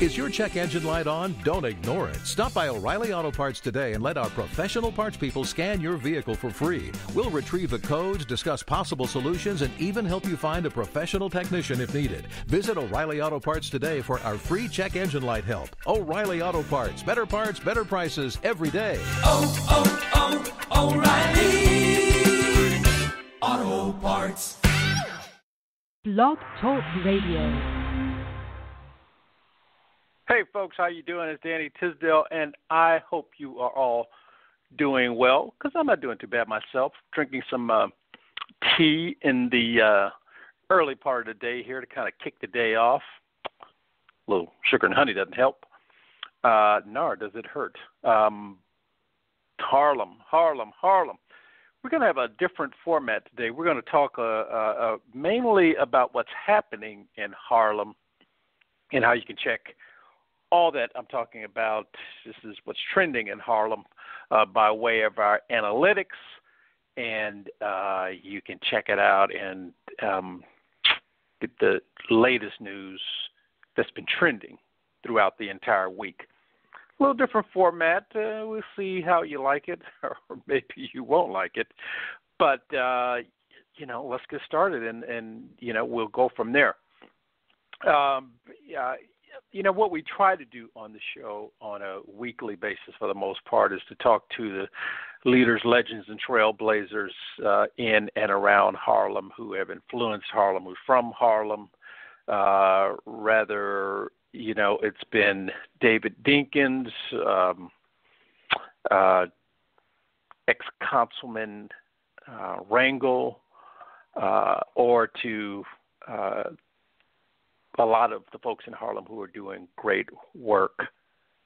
Is your check engine light on? Don't ignore it. Stop by O'Reilly Auto Parts today and let our professional parts people scan your vehicle for free. We'll retrieve the codes, discuss possible solutions, and even help you find a professional technician if needed. Visit O'Reilly Auto Parts today for our free check engine light help. O'Reilly Auto Parts. Better prices every day. O'Reilly Auto Parts. Blog Talk Radio. Hey folks, how you doing? It's Danny Tisdale, and I hope you are all doing well, because I'm not doing too bad myself. Drinking some tea in the early part of the day here to kind of kick the day off. A little sugar and honey doesn't help. Nor does it hurt. Harlem. We're going to have a different format today. We're going to talk mainly about what's happening in Harlem and how you can check all that I'm talking about. This is what's trending in Harlem by way of our analytics, and you can check it out and get the latest news that's been trending throughout the entire week. A little different format. We'll see how you like it, or maybe you won't like it. But, let's get started, and we'll go from there. What we try to do on the show on a weekly basis for the most part is to talk to the leaders, legends, and trailblazers in and around Harlem who have influenced Harlem, who's from Harlem. It's been David Dinkins, ex-councilman Rangel, or to a lot of the folks in Harlem who are doing great work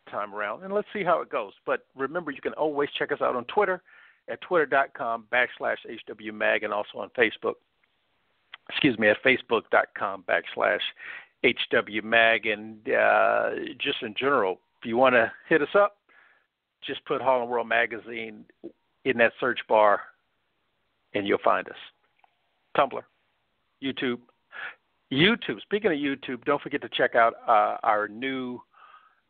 time around. And let's see how it goes. But remember, you can always check us out on Twitter at twitter.com/HWMag, and also on Facebook. At facebook.com/HWMag. And just in general, if you want to hit us up, just put Harlem World Magazine in that search bar and you'll find us. Tumblr, YouTube. Speaking of YouTube, don't forget to check out our new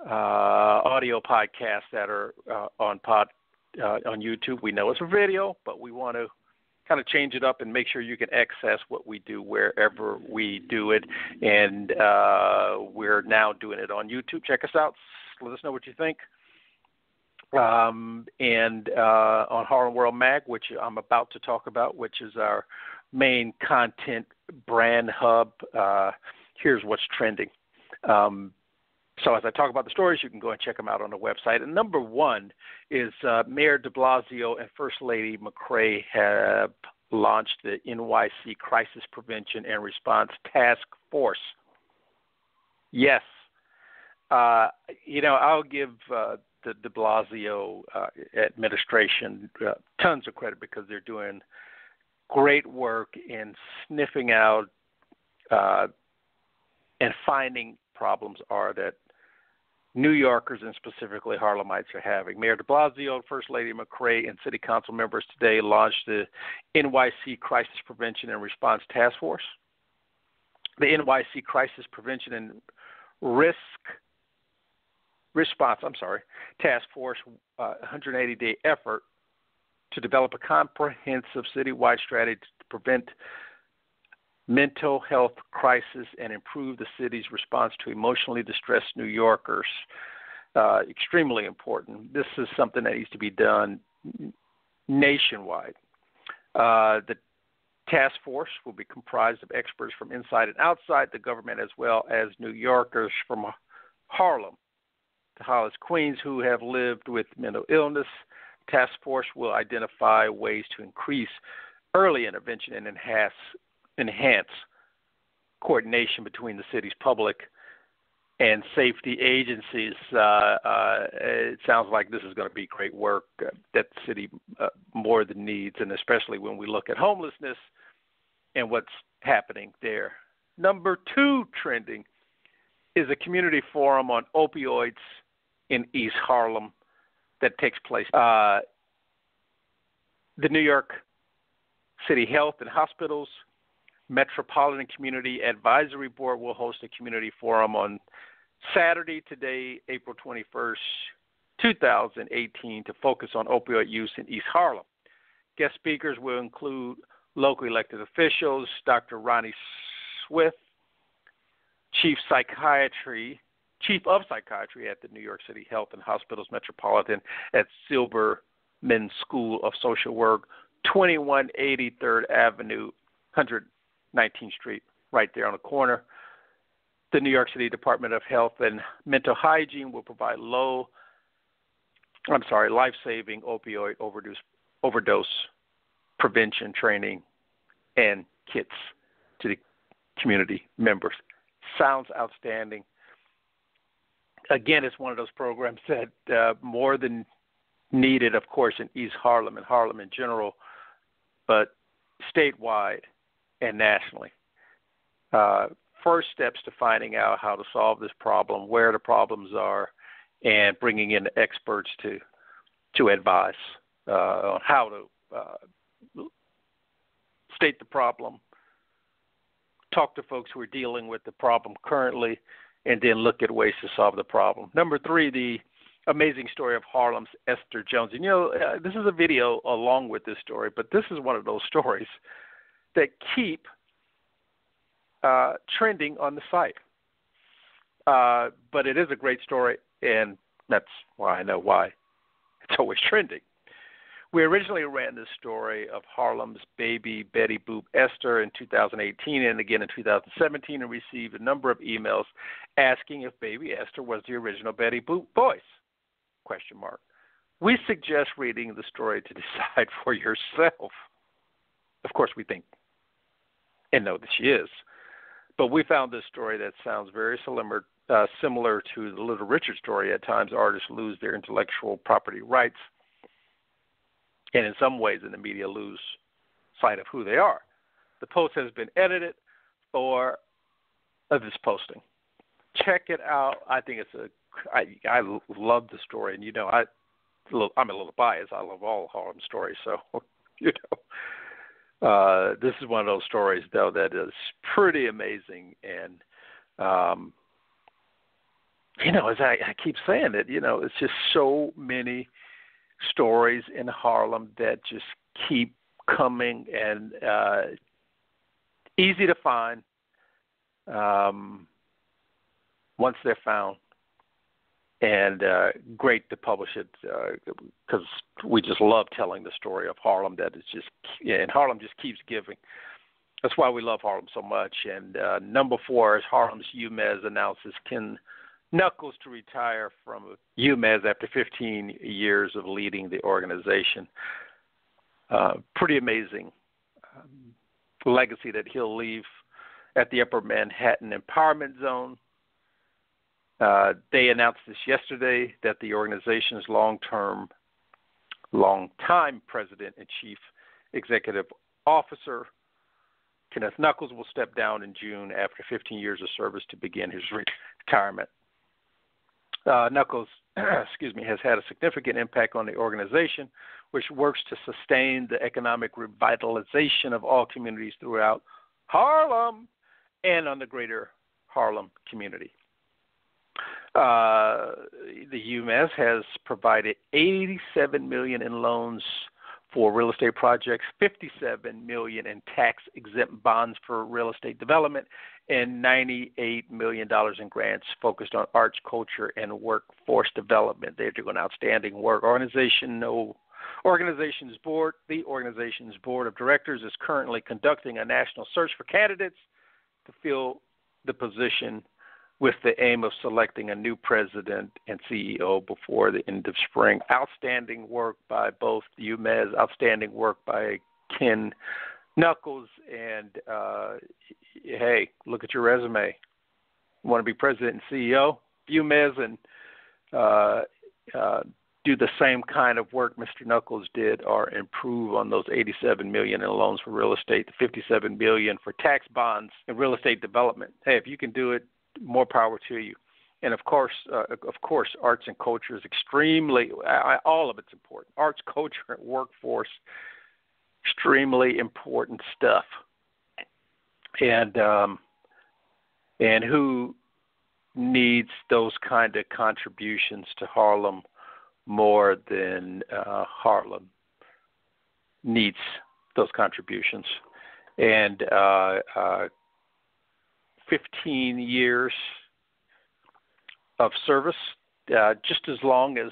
audio podcasts that are on YouTube. We know it's a video, but we want to kind of change it up and make sure you can access what we do wherever we do it. And we're now doing it on YouTube. Check us out. Let us know what you think. And on Harlem World Mag, which I'm about to talk about, which is our main content brand hub, here's what's trending. So as I talk about the stories, you can go and check them out on the website. And number one is Mayor de Blasio and First Lady McCray have launched the NYC Crisis Prevention and Response Task Force. Yes. I'll give the de Blasio administration tons of credit, because they're doing great work in sniffing out and finding problems that New Yorkers and specifically Harlemites are having. Mayor de Blasio, First Lady McCray, and City Council members today launched the NYC Crisis Prevention and Response Task Force. The NYC Crisis Prevention and Response Task Force, 180-day effort to develop a comprehensive citywide strategy to prevent mental health crisis and improve the city's response to emotionally distressed New Yorkers. Extremely important. This is something that needs to be done nationwide. The task force will be comprised of experts from inside and outside the government, as well as New Yorkers from Harlem to Hollis, Queens, who have lived with mental illness. Task force will identify ways to increase early intervention and enhance coordination between the city's public and safety agencies. It sounds like this is going to be great work that the city more than needs, and especially when we look at homelessness and what's happening there. Number two trending is a community forum on opioids in East Harlem that takes place. The New York City Health and Hospitals Metropolitan Community Advisory Board will host a community forum on Saturday, today, April 21st, 2018, to focus on opioid use in East Harlem. Guest speakers will include local elected officials, Dr. Ronnie Swift, Chief of Psychiatry at the New York City Health and Hospitals Metropolitan at Silberman School of Social Work, 2180 3rd Avenue, 119th Street, right there on the corner. The New York City Department of Health and Mental Hygiene will provide life-saving opioid overdose prevention training and kits to the community members. Sounds outstanding. Again, it's one of those programs that more than needed, of course, in East Harlem and Harlem in general, but statewide and nationally. First steps to finding out how to solve this problem, where the problems are, and bringing in the experts to advise on how to state the problem, talk to folks who are dealing with the problem currently, and then look at ways to solve the problem. Number 3, the amazing story of Harlem's Esther Jones. And, this is a video along with this story, but this is one of those stories that keep trending on the site. But it is a great story, and that's why I know why it's always trending. We originally ran this story of Harlem's baby Betty Boop Esther in 2018 and again in 2017, and received a number of emails asking if baby Esther was the original Betty Boop voice, ? We suggest reading the story to decide for yourself. Of course, we think and know that she is. But we found this story that sounds very similar to the Little Richard story. At times, artists lose their intellectual property rights, and in some ways in the media lose sight of who they are. The post has been edited for this posting. Check it out. I think I love the story, and I'm a little biased. I love all Harlem stories, so this is one of those stories though that is pretty amazing, and as I keep saying it, it's just so many stories in Harlem that just keep coming, and easy to find once they're found, and great to publish it because we just love telling the story of Harlem. And Harlem just keeps giving. That's why we love Harlem so much. And number 4 is Harlem's UMez announces Ken Knuckles to retire from UMez after 15 years of leading the organization. Pretty amazing legacy that he'll leave at the Upper Manhattan Empowerment Zone. They announced this yesterday that the organization's longtime president and chief executive officer, Kenneth Knuckles, will step down in June after 15 years of service to begin his retirement. Knuckles, has had a significant impact on the organization, which works to sustain the economic revitalization of all communities throughout Harlem and on the greater Harlem community. The UMass has provided $87 million in loans for real estate projects, $57 million in tax-exempt bonds for real estate development, and $98 million in grants focused on arts, culture, and workforce development. They're doing outstanding work. The organization's board of directors is currently conducting a national search for candidates to fill the position, with the aim of selecting a new president and CEO before the end of spring. Outstanding work by both UMez, outstanding work by Ken Knuckles, and hey, look at your resume. You want to be president and CEO? UMez, and do the same kind of work Mr. Knuckles did, or improve on those $87 million in loans for real estate, the $57 billion for tax bonds and real estate development. Hey, if you can do it, more power to you. And of course, arts and culture is extremely, all of it's important. Arts, culture, and workforce, extremely important stuff. And who needs those kind of contributions to Harlem more than Harlem needs those contributions. And 15 years of service, just as long as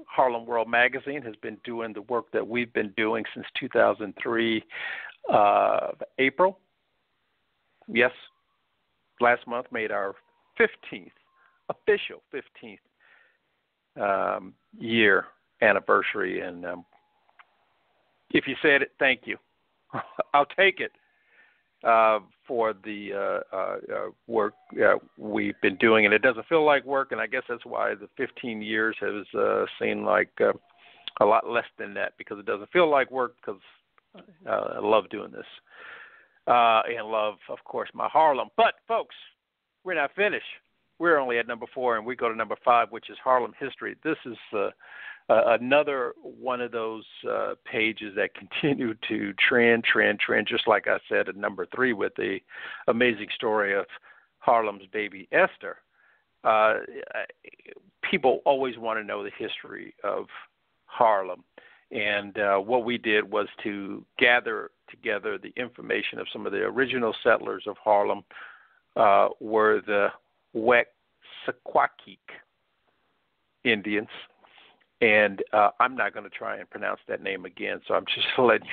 Harlem World Magazine has been doing the work that we've been doing since 2003, April. Yes, last month made our 15th, official 15th year anniversary. And if you said it, thank you. I'll take it for the work we've been doing. And it doesn't feel like work, and I guess that's why the 15 years has seemed like a lot less than that, because it doesn't feel like work, because I love doing this. And love, of course, my Harlem. But, folks, we're not finished. We're only at number 4, and we go to number 5, which is Harlem History. This is another one of those pages that continue to trend, just like I said at number 3 with the amazing story of Harlem's baby Esther. People always want to know the history of Harlem. And what we did was to gather together the information of some of the original settlers of Harlem were the Wexaquaqueek Indians. And I'm not going to try and pronounce that name again, so I'm just letting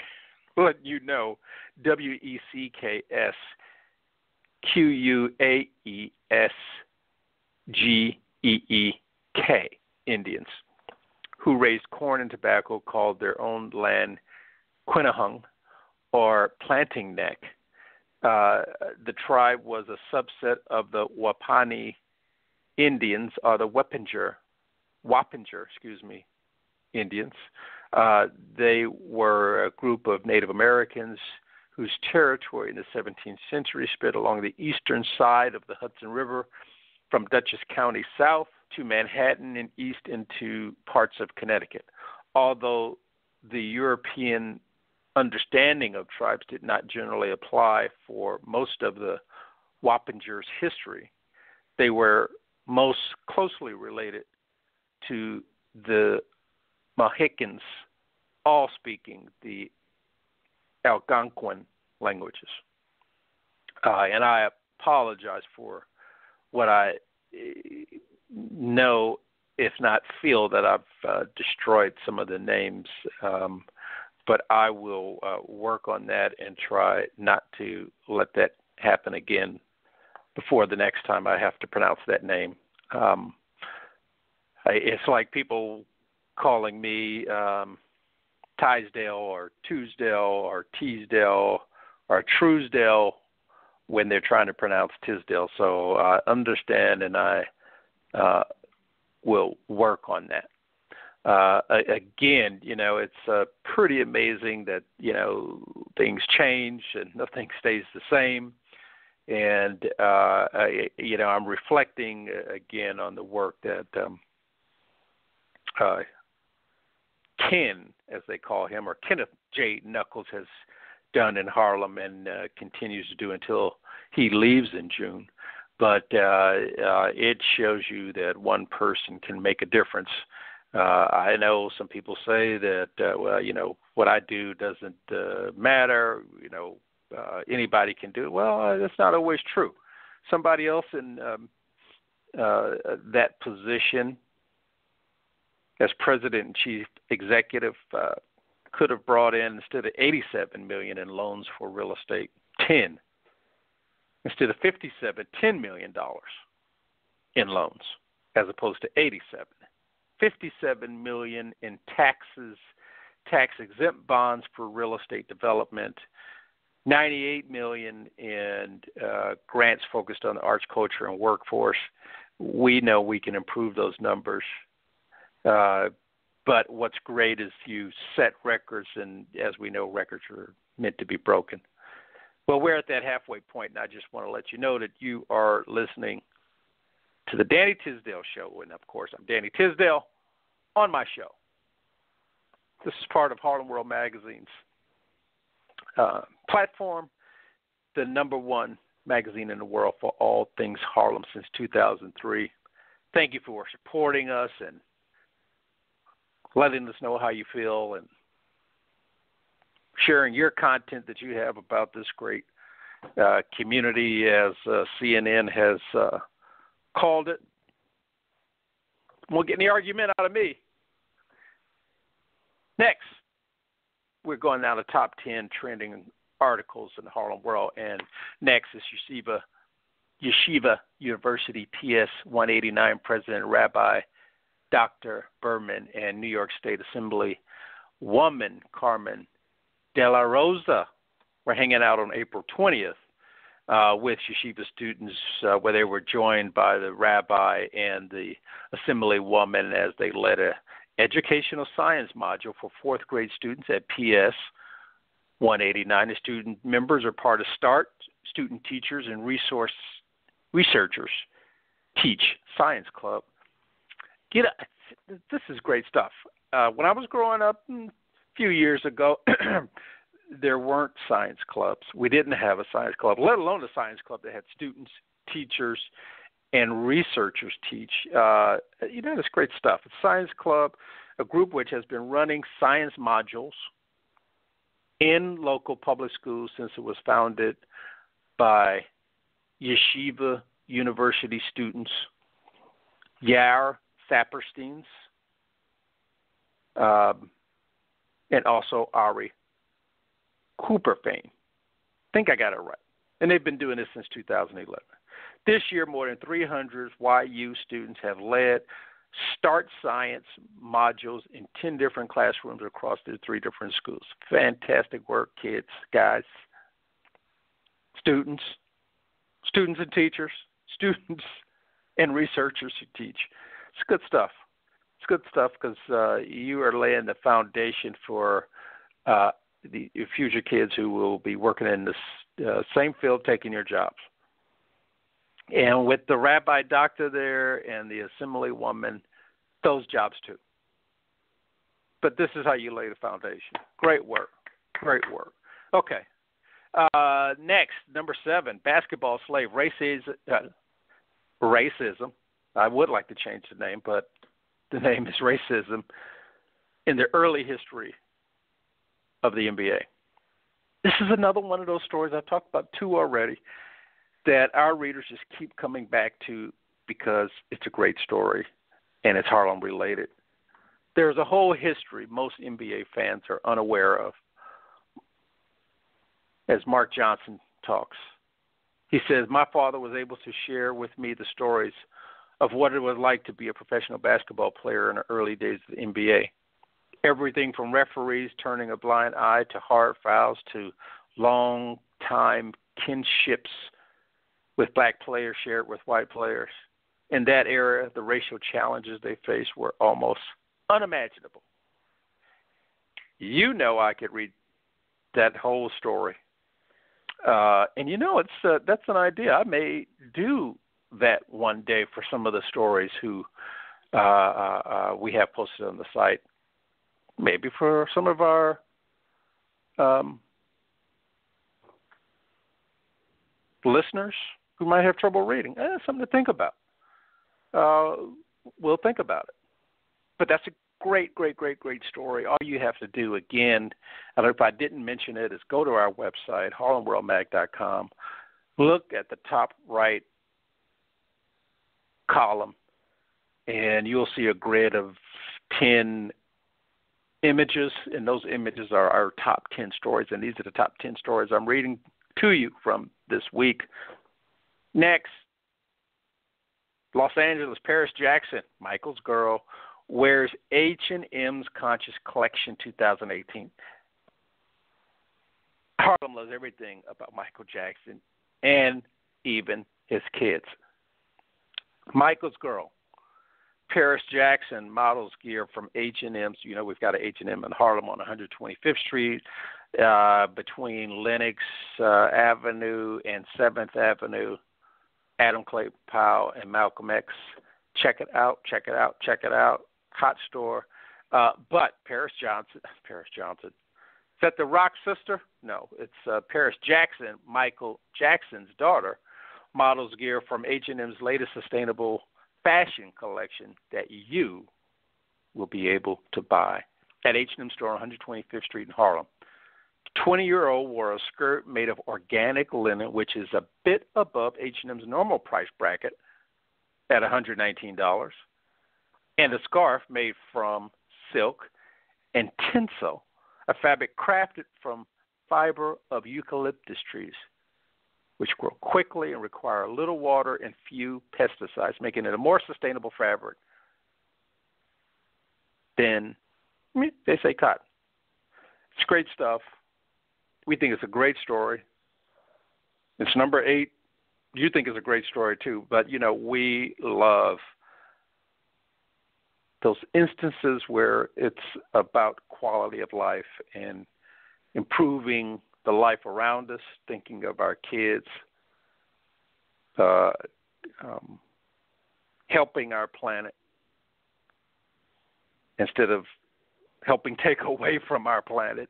you know, Wexaquaesgeek Indians, who raised corn and tobacco, called their own land Quinnahung, or Planting Neck. The tribe was a subset of the Wapani Indians, or the Wappinger, Indians. They were a group of Native Americans whose territory in the 17th century spread along the eastern side of the Hudson River from Dutchess County south to Manhattan and east into parts of Connecticut. Although the European understanding of tribes did not generally apply for most of the Wappingers' history, they were most closely related to the Mohicans, all speaking the Algonquin languages. And I apologize for what I know, if not feel, that I've destroyed some of the names, but I will work on that and try not to let that happen again before the next time I have to pronounce that name. It's like people calling me Tisdale or Tuesdale or Teasdale or Truesdale when they're trying to pronounce Tisdale. So I understand, and I will work on that. Again, it's pretty amazing that, things change and nothing stays the same. And, I'm reflecting again on the work that Ken, as they call him, or Kenneth J. Knuckles, has done in Harlem and continues to do until he leaves in June. But it shows you that one person can make a difference. I know some people say that, what I do doesn't matter, anybody can do it. Well, that's not always true. Somebody else in that position as president and chief executive could have brought in, instead of $87 million in loans for real estate, 10. Instead of $57 million in loans, as opposed to 87. $57 million in taxes, tax-exempt bonds for real estate development, $98 million in grants focused on the arts, culture, and workforce. We know we can improve those numbers. But what's great is you set records, and as we know, records are meant to be broken. Well, we're at that halfway point, and I just want to let you know that you are listening to the Danny Tisdale Show. And, of course, I'm Danny Tisdale on my show. This is part of Harlem World Magazine's platform, the #1 magazine in the world for all things Harlem since 2003. Thank you for supporting us and letting us know how you feel and sharing your content that you have about this great community, as CNN has called it. Won't get any argument out of me. Next, we're going down to top 10 trending articles in the Harlem World, and next is Yeshiva University TS 189 President Rabbi Dr. Berman and New York State Assembly woman Carmen De La Rosa were hanging out on April 20th with Yeshiva students, where they were joined by the rabbi and the assembly woman as they led a educational science module for fourth grade students at PS 189. The student members are part of START, Student Teachers and Researchers Teach Science Club. This is great stuff. When I was growing up a few years ago, there weren't science clubs. We didn't have a science club, let alone a science club that had students, teachers, and researchers teach. It's great stuff. A science club, a group which has been running science modules in local public schools since it was founded by Yeshiva University students, Yair Sapersteins, and also Ari Cooperfane. I think I got it right. And they've been doing this since 2011. This year, more than 300 YU students have led START science modules in 10 different classrooms across their 3 different schools. Fantastic work, kids, guys, students and teachers, students and researchers who teach. It's good stuff. It's good stuff because you are laying the foundation for the future kids who will be working in this same field, taking your jobs. And with the rabbi doctor there and the assembly woman, those jobs too. But this is how you lay the foundation. Great work. Great work. Okay. Next, number 7, basketball slave racism. I would like to change the name, but the name is racism in the early history of the NBA. This is another one of those stories. I've talked about 2 already that our readers just keep coming back to because it's a great story and it's Harlem related. There's a whole history most NBA fans are unaware of. As Mark Johnson talks, he says, my father was able to share with me the stories of what it was like to be a professional basketball player in the early days of the NBA. Everything from referees turning a blind eye to hard fouls to long-time kinships with black players shared with white players. In that era, the racial challenges they faced were almost unimaginable. I could read that whole story. And that's an idea. I may do that one day for some of the stories who we have posted on the site. Maybe for some of our listeners who might have trouble reading. Something to think about. We'll think about it. But that's a great story. All you have to do, again, I don't know if I didn't mention it, is go to our website, harlemworldmag.com. Look at the top right column, and you'll see a grid of 10 images, and those images are our top 10 stories, and these are the top 10 stories I'm reading to you from this week. Next, Los Angeles, Paris Jackson, Michael's girl, wears H&M's Conscious Collection 2018. Harlem loves everything about Michael Jackson and even his kids. Michael's girl, Paris Jackson, models gear from H&M's. We've got an H&M in Harlem on 125th Street between Lenox Avenue and 7th Avenue, Adam Clay Powell and Malcolm X. Check it out. Hot store. But Paris Johnson that the Rock sister? No, it's Paris Jackson, Michael Jackson's daughter, models gear from H&M's latest sustainable fashion collection that you will be able to buy at H&M store on 125th Street in Harlem. 20-year-old wore a skirt made of organic linen, which is a bit above H&M's normal price bracket at $119, and a scarf made from silk and tinsel, a fabric crafted from fiber of eucalyptus trees, which grow quickly and require little water and few pesticides, making it a more sustainable fabric than, they say, cotton. It's great stuff. We think it's a great story. It's number 8. You think it's a great story, too. But, we love those instances where it's about quality of life and improving the life around us, thinking of our kids, helping our planet instead of helping take away from our planet,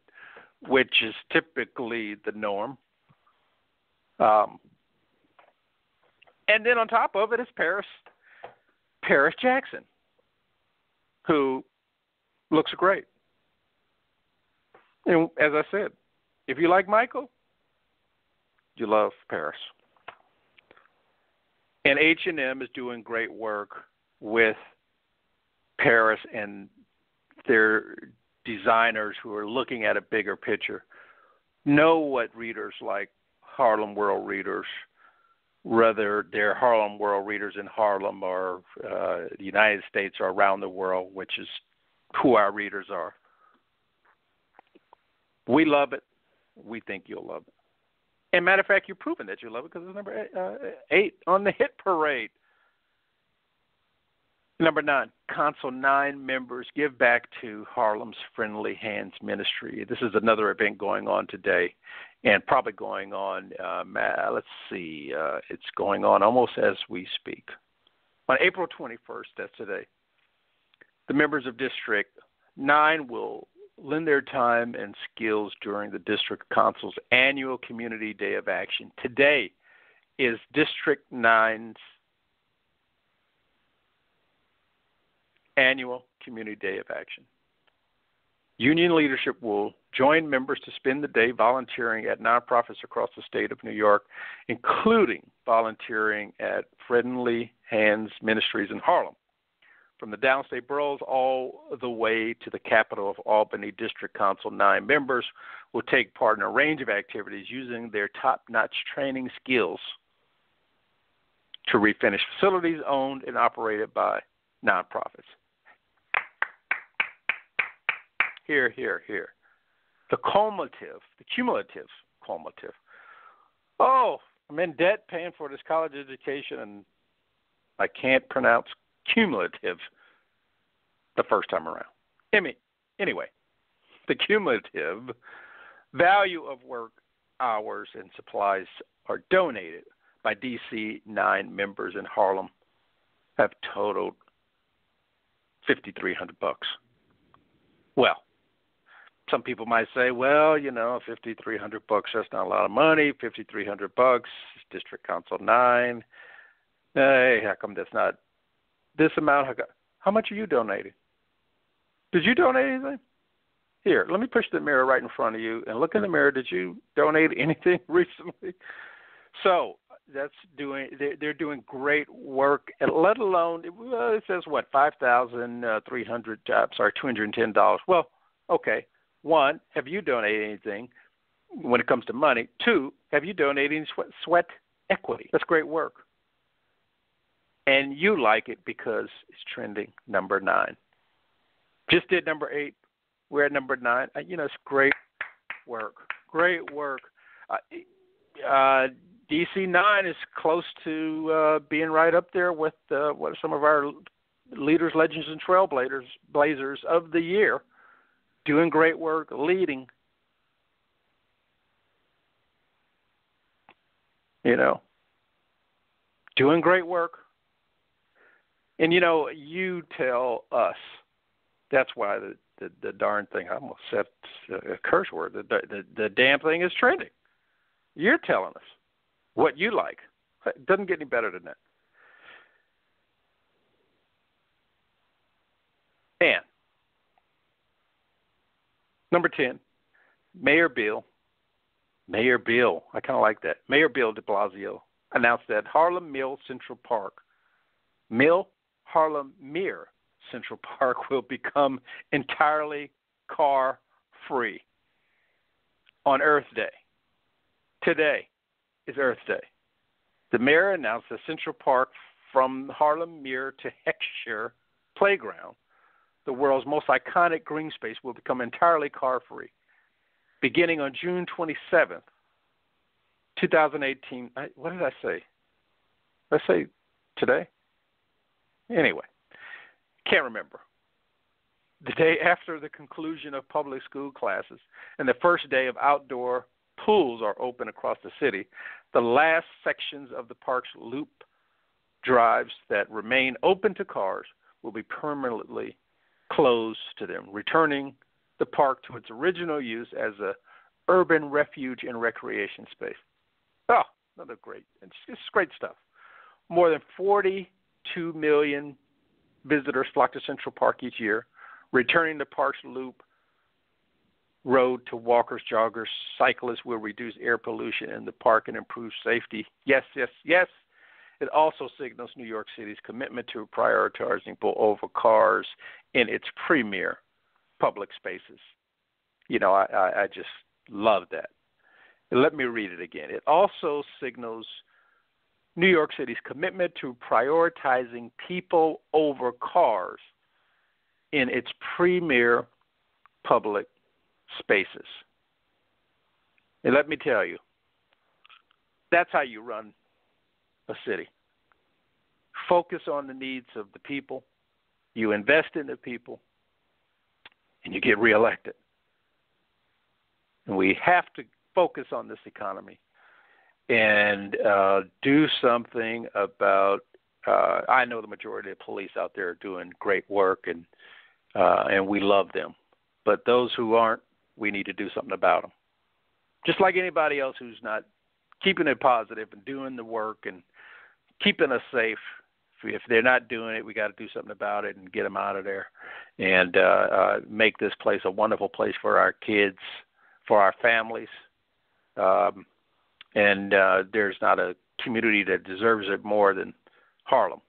which is typically the norm. And then on top of it is Paris Jackson, who looks great. And as I said, if you like Michael, you love Paris. And H&M is doing great work with Paris and their designers who are looking at a bigger picture, know what readers like Harlem World readers, whether they're Harlem World readers in Harlem or the United States or around the world, which is who our readers are. We love it. We think you'll love it. And matter of fact, you're proving that you love it because it's number 8 on the hit parade. Number 9, Council 9 members give back to Harlem's Friendly Hands Ministry. This is another event going on today and probably going on, it's going on almost as we speak. On April 21st, that's today, the members of District 9 will lend their time and skills during the District Council's annual Community Day of Action. Today is District 9's annual Community Day of Action. Union leadership will join members to spend the day volunteering at nonprofits across the state of New York, including volunteering at Friendly Hands Ministries in Harlem. From the downstate boroughs all the way to the capital of Albany, District Council 9 members will take part in a range of activities using their top-notch training skills to refinish facilities owned and operated by nonprofits. Here. The cumulative. Oh, I'm in debt paying for this college education, and I can't pronounce cumulative the first time around. Anyway, the cumulative value of work hours and supplies are donated by DC 9 members in Harlem have totaled $5,300. Well, some people might say, well, $5,300, that's not a lot of money. $5,300, District Council 9. Hey, how come that's not this amount? How much are you donating? Did you donate anything? Here, let me push the mirror right in front of you and look in the mirror. Did you donate anything recently? So they're doing great work, and let alone, it says what, $210. Well, okay. 1, have you donated anything when it comes to money? 2, have you donated any sweat equity? That's great work. And you like it because it's trending number 9. Just did number 8. We're at number 9. It's great work. Great work. DC 9 is close to being right up there with what are some of our leaders, legends, and trailblazers of the year. Doing great work, leading. Doing great work. And, you tell us, that's why the darn thing. I almost said a curse word. The damn thing is trending. You're telling us what you like. It doesn't get any better than that. And number 10, Mayor Bill, I kind of like that. Mayor Bill de Blasio announced that Harlem Mere Central Park will become entirely car-free on Earth Day. Today is Earth Day. The mayor announced that Central Park from Harlem Mere to Heckscher Playground, the world's most iconic green space, will become entirely car-free. Beginning on June 27th, 2018. What did I say? Did I say today? Anyway, can't remember. The day after the conclusion of public school classes and the first day of outdoor pools are open across the city, the last sections of the park's loop drives that remain open to cars will be permanently closed to them, returning the park to its original use as a urban refuge and recreation space. Oh, another great, it's just great stuff. More than 42 million visitors flock to Central Park each year, returning the park's loop road to walkers, joggers, cyclists will reduce air pollution in the park and improve safety. Yes, yes, yes. It also signals New York City's commitment to prioritizing people over cars in its premier public spaces. You know, I just love that. Let me read it again. It also signals New York City's commitment to prioritizing people over cars in its premier public spaces. And let me tell you, that's how you run a city. Focus on the needs of the people, you invest in the people, and you get reelected. And we have to focus on this economy and do something about, I know the majority of police out there are doing great work, and we love them. But those who aren't, we need to do something about them. Just like anybody else who's not keeping it positive and doing the work and keeping us safe. If they're not doing it, we got to do something about it and get them out of there and make this place a wonderful place for our kids, for our families. And there's not a community that deserves it more than Harlem.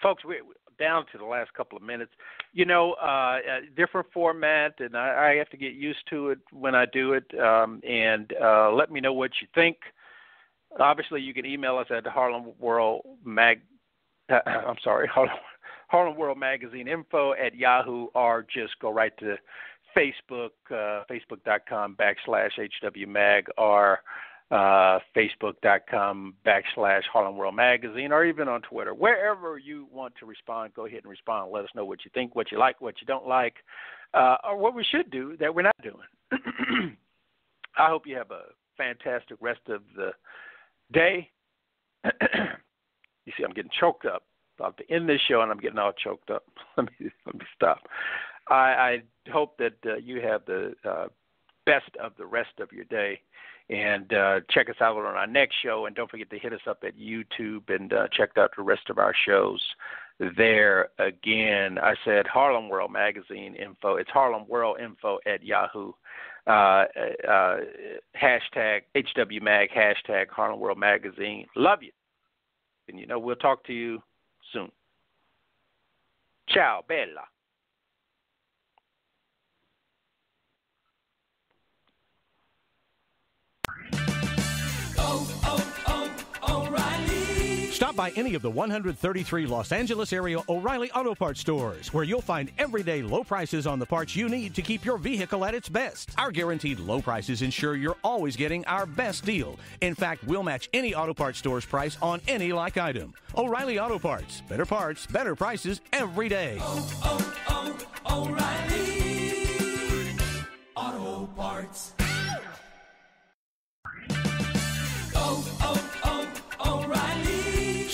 Folks, we're down to the last couple of minutes. You know, a different format, and I have to get used to it when I do it. And let me know what you think. Obviously, you can email us at Harlem World Harlem World Magazine info@Yahoo, or just go right to Facebook, facebook.com/HWMag, or facebook.com/Harlem World Magazine, or even on Twitter. Wherever you want to respond, go ahead and respond. Let us know what you think, what you like, what you don't like, or what we should do that we're not doing. I hope you have a fantastic rest of the day. You see, I'm getting choked up. I'll have to end this show, and I'm getting all choked up. Let me stop. I hope that you have the best of the rest of your day, and check us out on our next show. And don't forget to hit us up at YouTube and check out the rest of our shows there. Again, I said Harlem World Magazine info. It's Harlem World info @Yahoo. Hashtag HWMag, hashtag Harlem World Magazine. Love you. And, you know, we'll talk to you soon. Ciao, bella. Stop by any of the 133 Los Angeles area O'Reilly Auto Parts stores, where you'll find everyday low prices on the parts you need to keep your vehicle at its best. Our guaranteed low prices ensure you're always getting our best deal. In fact, we'll match any auto parts store's price on any like item. O'Reilly Auto Parts. Better parts, better prices every day. O'Reilly Auto Parts.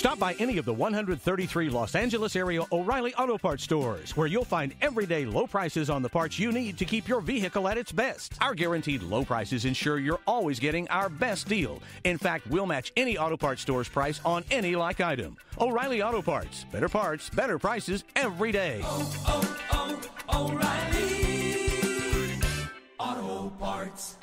Stop by any of the 133 Los Angeles area O'Reilly Auto Parts stores, where you'll find everyday low prices on the parts you need to keep your vehicle at its best. Our guaranteed low prices ensure you're always getting our best deal. In fact, we'll match any auto parts store's price on any like item. O'Reilly Auto Parts. Better parts, better prices every day. O'Reilly Auto Parts.